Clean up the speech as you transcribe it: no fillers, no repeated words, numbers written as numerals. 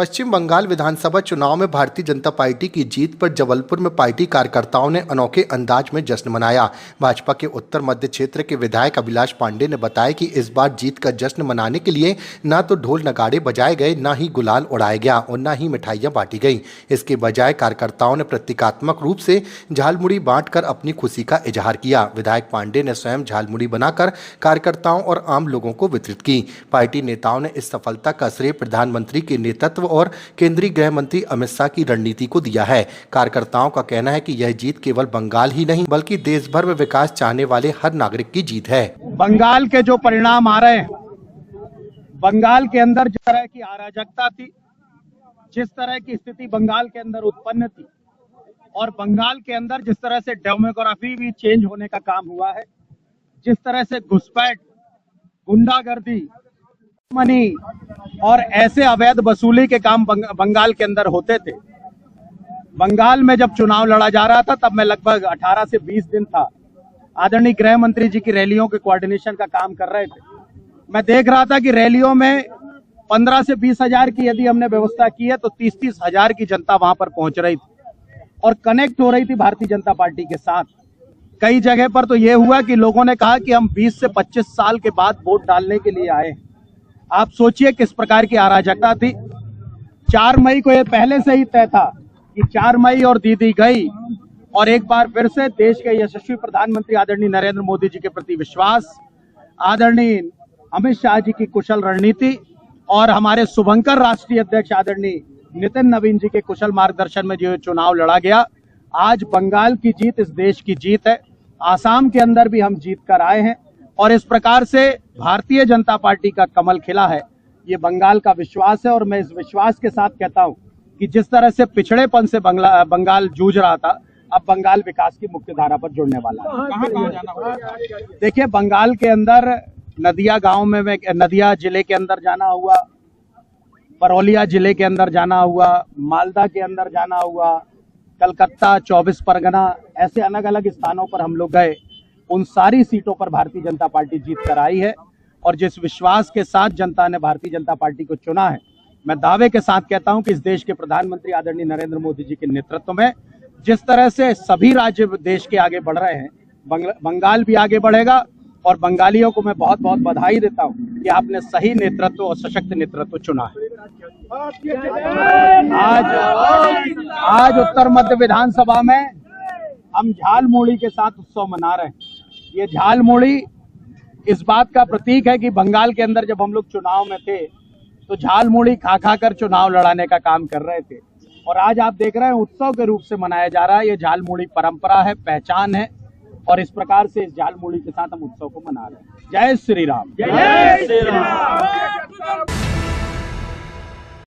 पश्चिम बंगाल विधानसभा चुनाव में भारतीय जनता पार्टी की जीत पर जबलपुर में पार्टी कार्यकर्ताओं ने अनोखे अंदाज में जश्न मनाया। भाजपा के उत्तर मध्य क्षेत्र के विधायक अभिलाष पांडे ने बताया कि इस बार जीत का जश्न मनाने के लिए न तो ढोल नगाड़े बजाए गए, न ही गुलाल उड़ाया गया और न ही मिठाइयां बांटी गई। इसके बजाय कार्यकर्ताओं ने प्रतीकात्मक रूप से झालमुड़ी बांटकर अपनी खुशी का इजहार किया। विधायक पांडे ने स्वयं झालमुड़ी बनाकर कार्यकर्ताओं और आम लोगों को वितरित की। पार्टी नेताओं ने इस सफलता का श्रेय प्रधानमंत्री के नेतृत्व और केंद्रीय गृह मंत्री अमित शाह की रणनीति को दिया है। कार्यकर्ताओं का कहना है कि यह जीत केवल बंगाल ही नहीं बल्कि देश भर में विकास चाहने वाले हर नागरिक की जीत है। बंगाल के जो परिणाम आ रहे हैं, बंगाल के अंदर जिस तरह की अराजकता थी, जिस तरह की स्थिति बंगाल के अंदर उत्पन्न थी और बंगाल के अंदर जिस तरह से डेमोग्राफी भी चेंज होने का काम हुआ है, जिस तरह से घुसपैठ, गुंडागर्दी, मनी और ऐसे अवैध वसूली के काम बंगाल के अंदर होते थे। बंगाल में जब चुनाव लड़ा जा रहा था तब मैं लगभग 18 से 20 दिन था। आदरणीय गृह मंत्री जी की रैलियों के कोऑर्डिनेशन का काम कर रहे थे। मैं देख रहा था कि रैलियों में 15 से 20 हजार की यदि हमने व्यवस्था की है तो 30-30 हजार की जनता वहां पर पहुंच रही थी और कनेक्ट हो रही थी भारतीय जनता पार्टी के साथ। कई जगह पर तो यह हुआ कि लोगों ने कहा कि हम 20 से 25 साल के बाद वोट डालने के लिए आए। आप सोचिए किस प्रकार की अराजकता थी। 4 मई को यह पहले से ही तय था कि 4 मई और दीदी गई और एक बार फिर से देश के यशस्वी प्रधानमंत्री आदरणीय नरेंद्र मोदी जी के प्रति विश्वास, आदरणीय अमित शाह जी की कुशल रणनीति और हमारे शुभंकर राष्ट्रीय अध्यक्ष आदरणीय नितिन नवीन जी के कुशल मार्गदर्शन में जो चुनाव लड़ा गया, आज बंगाल की जीत इस देश की जीत है। आसाम के अंदर भी हम जीत कर आए हैं और इस प्रकार से भारतीय जनता पार्टी का कमल खिला है। ये बंगाल का विश्वास है और मैं इस विश्वास के साथ कहता हूं कि जिस तरह से पिछड़ेपन से बंगाल जूझ रहा था, अब बंगाल विकास की मुख्य धारा पर जुड़ने वाला है। कहां जाना होगा? देखिए, बंगाल के अंदर नदिया गांव में नदिया जिले के अंदर जाना हुआ, परौलिया जिले के अंदर जाना हुआ, मालदा के अंदर जाना हुआ, कलकत्ता, 24 परगना, ऐसे अलग अलग स्थानों पर हम लोग गए। उन सारी सीटों पर भारतीय जनता पार्टी जीत कर आई है और जिस विश्वास के साथ जनता ने भारतीय जनता पार्टी को चुना है, मैं दावे के साथ कहता हूं कि इस देश के प्रधानमंत्री आदरणीय नरेंद्र मोदी जी के नेतृत्व में जिस तरह से सभी राज्य देश के आगे बढ़ रहे हैं, बंगाल भी आगे बढ़ेगा और बंगालियों को मैं बहुत बहुत बधाई देता हूं कि आपने सही नेतृत्व और सशक्त नेतृत्व चुना है। आज उत्तर मध्य विधानसभा में हम झालमुड़ी के साथ उत्सव मना रहे हैं। ये झालमुड़ी इस बात का प्रतीक है कि बंगाल के अंदर जब हम लोग चुनाव में थे तो झालमुड़ी खा खा कर चुनाव लड़ाने का काम कर रहे थे और आज आप देख रहे हैं उत्सव के रूप से मनाया जा रहा है। ये झालमुड़ी परंपरा है, पहचान है और इस प्रकार से इस झालमुड़ी के साथ हम उत्सव को मना रहे हैं। जय श्री राम। जय श्री राम।